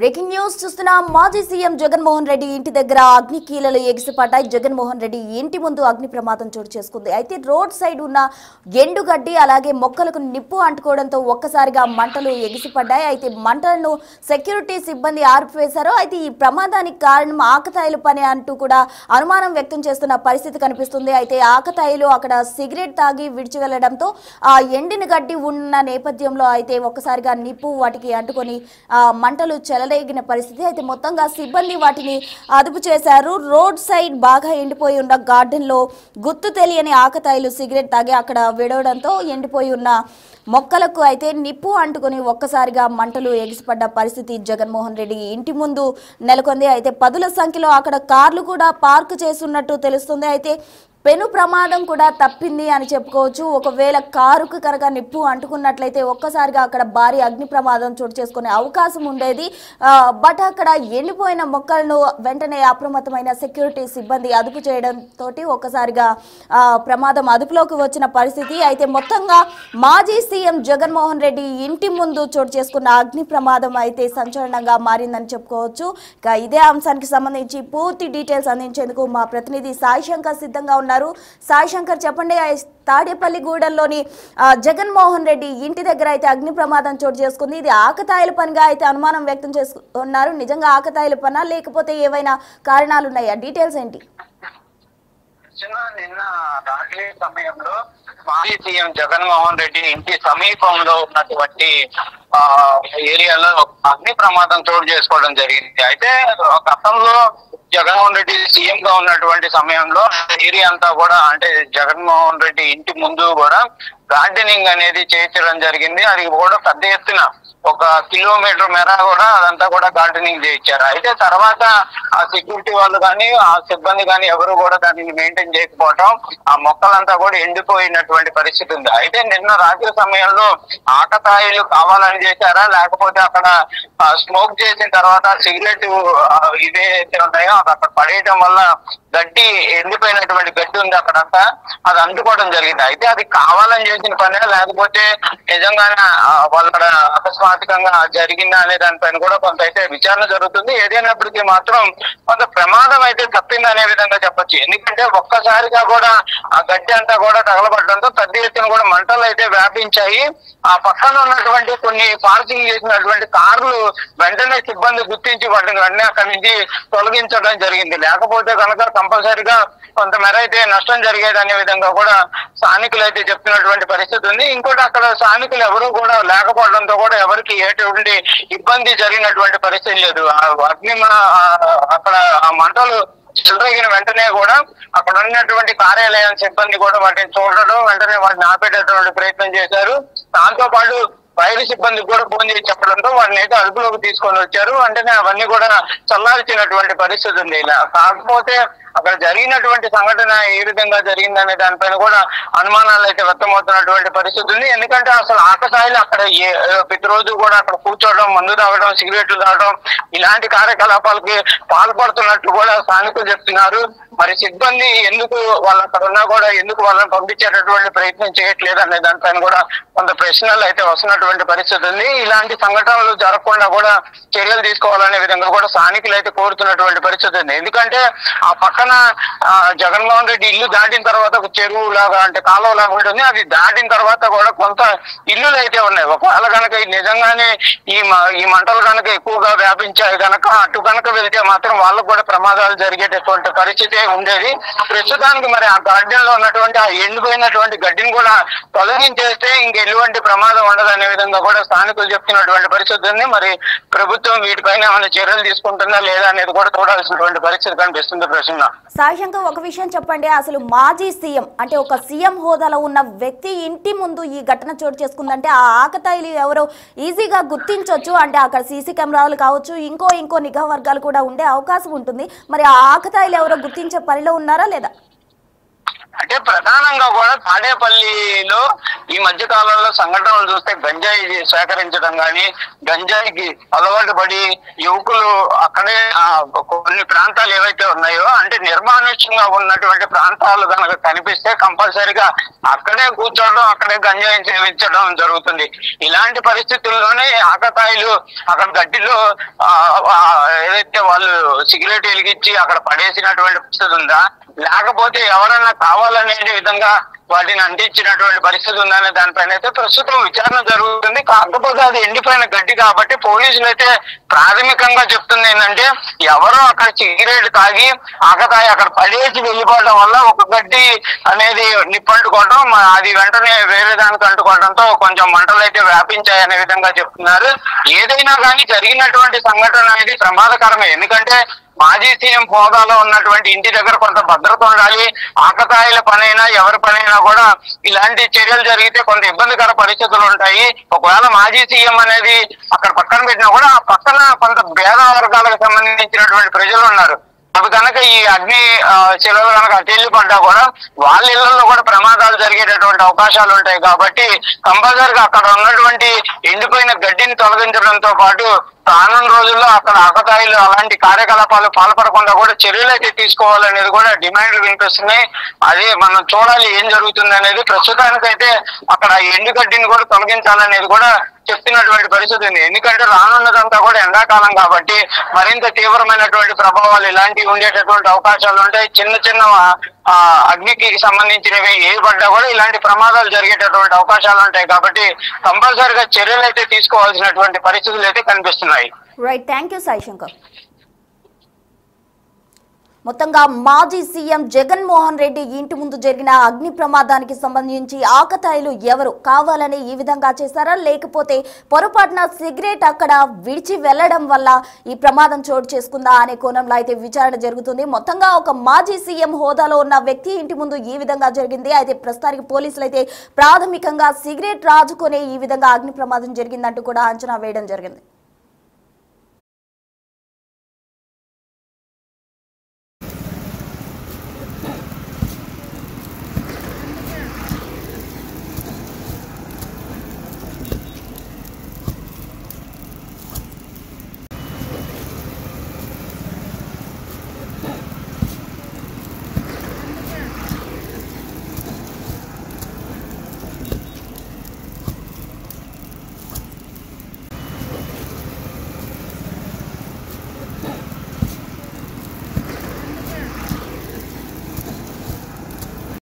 Breaking news చూస్తున్నాం. మాజీ CM Jaganmohan Reddy ఇంటి దగ్గర అగ్ని కీలలు ఎగిసిపడ్డాయి. జగన్మోహన్ రెడ్డి ఇంటి ముందు అగ్ని ప్రమాదం చోటు చేసుకుంది. అయితే రోడ్ సైడ్ ఉన్న ఎండుగడ్డి అలాగే మొక్కలకు నిప్పు అంటుకోవడంతో ఒక్కసారిగా మంటలు ఎగిసిపడ్డాయి. అయితే మంటలను సెక్యూరిటీ సిబ్బంది ఆర్పివేశారు. అయితే ఈ ప్రమాదానికి కారణం ఆకతాయిల పని అంటూ కూడా అనుమానం వ్యక్తం చేస్తున్న పరిస్థితి కనిపిస్తుంది. అయితే ఆకతాయిలు అక్కడ సిగరెట్ తాగి విడిచి వెళ్లడంతో ఆ ఎండిన గడ్డి ఉన్న నేపథ్యంలో అయితే ఒక్కసారిగా నిప్పు వాటికి అంటుకొని మంటలు చెలరేగిన పరిస్థితి. అయితే మొత్తంగా సిబ్బంది వాటిని అదుపు చేశారు. రోడ్ సైడ్ బాగా ఎండిపోయి ఉన్న గార్డెన్ లో గుర్తు తెలియని ఆకతాయిలు సిగరెట్ తాగి అక్కడ విడవడంతో ఎండిపోయి ఉన్న మొక్కలకు అయితే నిప్పు అంటుకొని ఒక్కసారిగా మంటలు ఎగిసిపడ్డ పరిస్థితి జగన్మోహన్ రెడ్డి ఇంటి ముందు నెలకొంది. అయితే పదుల సంఖ్యలో అక్కడ కార్లు కూడా పార్క్ చేస్తున్నట్టు తెలుస్తుంది. అయితే పెను ప్రమాదం కూడా తప్పింది అని చెప్పుకోవచ్చు. ఒకవేళ కారుకు కనుక నిప్పు అంటుకున్నట్లయితే ఒక్కసారిగా అక్కడ భారీ అగ్ని ప్రమాదం చోటు చేసుకునే అవకాశం ఉండేది. బట్ అక్కడ ఎండిపోయిన మొక్కలను వెంటనే అప్రమత్తమైన సెక్యూరిటీ సిబ్బంది అదుపు చేయడంతో ఒక్కసారిగా ప్రమాదం అదుపులోకి వచ్చిన పరిస్థితి. అయితే మొత్తంగా మాజీ సీఎం జగన్మోహన్ రెడ్డి ఇంటి ముందు చోటు చేసుకున్న అగ్ని ప్రమాదం అయితే సంచలనంగా మారిందని చెప్పుకోవచ్చు. ఇక ఇదే అంశానికి సంబంధించి పూర్తి డీటెయిల్స్ అందించేందుకు మా ప్రతినిధి సాయి శంకర్ సిద్ధంగా ఉన్నారు. సాయి శంకర్, చెప్పండి. తాడేపల్లిగూడెంలోని జగన్మోహన్ రెడ్డి ఇంటి దగ్గర అయితే అగ్ని ప్రమాదం చోటు చేసుకుంది. ఇది ఆకతాయిల పనిగా అయితే అనుమానం వ్యక్తం చేస్తున్నారు. నిజంగా ఆకతాయిల పనా లేకపోతే ఏవైనా కారణాలు ఉన్నాయా? డీటెయిల్స్ ఏంటి? నిన్న రాత్రి సమయంలో మాజీ సీఎం జగన్మోహన్ రెడ్డి ఇంటి సమీపంలో ఉన్నటువంటి ఏరియాలో అగ్ని ప్రమాదం చోటు చేసుకోవడం జరిగింది. అయితే గతంలో జగన్మోహన్ రెడ్డి సీఎం గా ఉన్నటువంటి సమయంలో ఏరియా అంతా కూడా అంటే జగన్మోహన్ రెడ్డి ఇంటి ముందు కూడా గార్డెనింగ్ అనేది చేయించడం జరిగింది. అది కూడా పెద్ద ఎత్తున 1 కిలోమీటర్ మేర కూడా అదంతా కూడా గార్డెనింగ్ చేయించారు. అయితే తర్వాత ఆ సెక్యూరిటీ వాళ్ళు కానీ ఆ సిబ్బంది కానీ ఎవరు కూడా దానిని మెయింటైన్ చేయకపోవటం, ఆ మొక్కలంతా కూడా ఎండిపోయినటువంటి పరిస్థితి ఉంది. అయితే నిన్న రాత్రి సమయంలో ఆకతాయిలు కావాలని చేశారా లేకపోతే అక్కడ స్మోక్ చేసిన తర్వాత సిగరెట్ ఇవైతే ఉన్నాయో అది అక్కడ పడేయడం వల్ల గడ్డి ఎండిపోయినటువంటి గడ్డి ఉంది అక్కడంతా, అది అందుకోవడం జరిగింది. అయితే అది కావాలని చేసిన పనే లేకపోతే నిజంగానే వాళ్ళ అకస్మాత్తుగా జరిగిందా అనే దానిపైన కూడా కొంత అయితే విచారణ జరుగుతుంది. ఏదైనప్పటికీ మాత్రం కొంత ప్రమాదం అయితే తప్పిందనే విధంగా చెప్పొచ్చు. ఎందుకంటే ఒక్కసారిగా కూడా ఆ గడ్డి అంతా కూడా తగలబడడంతో పెద్ద ఎత్తున కూడా మంటలు అయితే వ్యాపించాయి. ఆ పక్కన ఉన్నటువంటి కొన్ని పార్కింగ్ చేసినటువంటి కార్లు వెంటనే సిబ్బంది గుర్తించి వాటిని వెంటనే అక్కడి నుంచి తొలగించడం జరిగింది. లేకపోతే కనుక కంపల్సరిగా కొంతమేర అయితే నష్టం జరిగేది అనే విధంగా కూడా స్థానికులు అయితే చెప్తున్నటువంటి పరిస్థితి ఉంది. ఇంకోటి అక్కడ స్థానికులు ఎవరు కూడా లేకపోవడంతో కూడా ఎవరికి ఎటువంటి ఇబ్బంది జరిగినటువంటి పరిస్థితి లేదు. అక్కడ ఆ మంటలు చెలరేగిన వెంటనే కూడా అక్కడ ఉన్నటువంటి కార్యాలయం సిబ్బంది కూడా వాటిని చూడడం వెంటనే వాటిని ఆపేటటువంటి ప్రయత్నం చేశారు. దాంతో పాటు ఫైర్ సిబ్బందికి కూడా ఫోన్ చేసి చెప్పడంతో వాటిని అయితే అదుపులోకి తీసుకొని వచ్చారు. వెంటనే అవన్నీ కూడా చల్లార్చినటువంటి పరిస్థితి ఉంది. కాకపోతే అక్కడ జరిగినటువంటి సంఘటన ఏ విధంగా జరిగిందనే దానిపైన కూడా అనుమానాలు అయితే వ్యక్తమవుతున్నటువంటి పరిస్థితి ఉంది. ఎందుకంటే అసలు ఆకతాయిలు అక్కడ ప్రతిరోజు కూడా అక్కడ కూర్చోవడం, మందు తాగడం, సిగరెట్లు తాగడం ఇలాంటి కార్యకలాపాలకి పాల్పడుతున్నట్టు కూడా స్థానికులు చెప్తున్నారు. మరి సిబ్బంది ఎందుకు వాళ్ళు అక్కడ ఉన్నా కూడా ఎందుకు వాళ్ళని పంపించేటటువంటి ప్రయత్నం చేయట్లేదు అనే దానిపైన కూడా కొంత ప్రశ్నలు అయితే వస్తున్నటువంటి పరిస్థితి ఉంది. ఇలాంటి సంఘటనలు జరగకుండా కూడా చర్యలు తీసుకోవాలనే విధంగా కూడా స్థానికులు అయితే కోరుతున్నటువంటి పరిస్థితి ఉంది. ఎందుకంటే ఆ పక్కన జగన్మోహన్ రెడ్డి ఇల్లు దాటిన తర్వాత ఒక చెరువు లాగా అంటే కాలువ లాగా ఉంటుంది. అది దాటిన తర్వాత కూడా కొంత ఇల్లులు అయితే ఉన్నాయి. ఒకవేళ కనుక నిజంగానే ఈ మంటలు కనుక ఎక్కువగా వ్యాపించాయి కనుక అటు కనుక వెళ్తే మాత్రం వాళ్ళకు కూడా ప్రమాదాలు జరిగేటటువంటి పరిస్థితి ఉండేది. ప్రస్తుతానికి మరి ఆ గార్డెన్ లో ఉన్నటువంటి ఆ ఎండిపోయినటువంటి గడ్డిని కూడా తొలగించేస్తే ఇంకెటువంటి ప్రమాదం ఉండదనే విధంగా కూడా స్థానికులు చెప్తున్నటువంటి పరిస్థితి ఉంది. మరి ప్రభుత్వం వీటిపైన ఏమైనా చర్యలు తీసుకుంటుందా లేదా అనేది కూడా చూడాల్సినటువంటి పరిస్థితి కనిపిస్తుంది. ప్రశ్న సాయి శంకర్, ఒక విషయం చెప్పండి. అసలు మాజీ సీఎం అంటే ఒక సీఎం హోదాలో ఉన్న వ్యక్తి ఇంటి ముందు ఈ ఘటన చోటు చేసుకుందంటే ఆ ఆకతాయిలు ఎవరో ఈజీగా గుర్తించవచ్చు. అంటే అక్కడ సీసీ కెమెరాలు కావచ్చు, ఇంకో నిఘా వర్గాలు కూడా ఉండే అవకాశం ఉంటుంది. మరి ఆ ఆకతాయిలు ఎవరో గుర్తించే పనిలో ఉన్నారా లేదా? అంటే ప్రధానంగా కూడా తాడేపల్లిలో ఈ మధ్య కాలంలో సంఘటనలు చూస్తే గంజాయి సేకరించడం కానీ, గంజాయికి అలవాటు పడి యువకులు అక్కడే కొన్ని ప్రాంతాలు ఏవైతే ఉన్నాయో అంటే నిర్మానుష్యంగా ఉన్నటువంటి ప్రాంతాలు కనుక కనిపిస్తే కంపల్సరిగా అక్కడే కూర్చోవడం, అక్కడే గంజాయి సేవించడం జరుగుతుంది. ఇలాంటి పరిస్థితుల్లోనే ఆకతాయిలు అక్కడ గడ్డిలో ఏదైతే వాళ్ళు సిగరెట్ వెలిగించి అక్కడ పడేసినటువంటి పరిస్థితి ఉందా, లేకపోతే ఎవరన్నా కావాలనే విధంగా వాటిని అంటించినటువంటి పరిస్థితి ఉందనే దానిపైన అయితే ప్రస్తుతం విచారణ జరుగుతుంది. కాకపోతే అది ఎండిపోయిన గడ్డి కాబట్టి పోలీసులు అయితే ప్రాథమికంగా చెప్తుంది ఏంటంటే ఎవరో అక్కడ సిగరెట్ తాగి ఆకతాయి అక్కడ పడేసి వెళ్ళిపోవడం వల్ల ఒక గడ్డి అనేది నిప్పంటుకోవడం, అది వెంటనే వేరే దానికి అంటుకోవడంతో కొంచెం మంటలు అయితే వ్యాపించాయి అనే విధంగా చెప్తున్నారు. ఏదైనా కానీ జరిగినటువంటి సంఘటన అనేది ప్రమాదకరమే. ఎందుకంటే మాజీ సీఎం హోదాలో ఉన్నటువంటి ఇంటి దగ్గర కొంత భద్రత ఉండాలి. ఆకతాయిల పనైనా ఎవరి పనైనా కూడా ఇలాంటి చర్యలు జరిగితే కొంత ఇబ్బందికర పరిస్థితులు ఉంటాయి. ఒకవేళ మాజీ సీఎం అనేది అక్కడ పక్కన పెట్టినా కూడా ఆ పక్కన కొంత భేద వర్గాలకు సంబంధించినటువంటి ప్రజలు ఉన్నారు. అవి కనుక ఈ అగ్ని శిలలు కనుక అటెళ్ళి పడ్డా కూడా వాళ్ళ ఇళ్లలో కూడా ప్రమాదాలు జరిగేటటువంటి అవకాశాలు ఉంటాయి. కాబట్టి కంపల్సరిగా అక్కడ ఉన్నటువంటి ఎండిపోయిన గడ్డిని తొలగించడంతో పాటు రానున్న రోజుల్లో అక్కడ ఆకతాయిలు అలాంటి కార్యకలాపాలు పాల్పడకుండా కూడా చర్యలు అయితే తీసుకోవాలనేది కూడా డిమాండ్లు వినిపిస్తున్నాయి. అదే మనం చూడాలి ఏం జరుగుతుంది అనేది. ప్రస్తుతానికైతే అక్కడ ఎండుగడ్డిని కూడా తొలగించాలనేది కూడా చెప్తున్నటువంటి పరిస్థితి ఉంది. ఎందుకంటే రానున్నదంతా కూడా ఎండాకాలం కాబట్టి మరింత తీవ్రమైనటువంటి ప్రభావాలు ఇలాంటివి ఉండేటటువంటి అవకాశాలు ఉంటాయి. చిన్న చిన్న అగ్నికి సంబంధించినవి ఏ పడ్డా కూడా ఇలాంటి ప్రమాదాలు జరిగేటటువంటి అవకాశాలు ఉంటాయి. కాబట్టి కంపల్సరిగా చర్యలు అయితే తీసుకోవాల్సినటువంటి పరిస్థితులు అయితే కనిపిస్తున్నాయి. Right, thank you Sai Shankar. మొత్తంగా మాజీ సీఎం జగన్మోహన్ రెడ్డి ఇంటి ముందు జరిగిన అగ్ని ప్రమాదానికి సంబంధించి ఆకతాయిలు ఎవరు కావాలని ఈ విధంగా చేశారా, లేకపోతే పొరపాటున సిగరెట్ అక్కడ విడిచి వెళ్లడం వల్ల ఈ ప్రమాదం చోటు చేసుకుందా అనే కోణంలో అయితే విచారణ జరుగుతుంది. మొత్తంగా ఒక మాజీ సీఎం హోదాలో ఉన్న వ్యక్తి ఇంటి ముందు ఈ విధంగా జరిగింది. అయితే ప్రస్తుతానికి పోలీసులు అయితే ప్రాథమికంగా సిగరెట్ రాజుకునే ఈ విధంగా అగ్ని ప్రమాదం జరిగిందంటూ కూడా అంచనా వేయడం జరిగింది.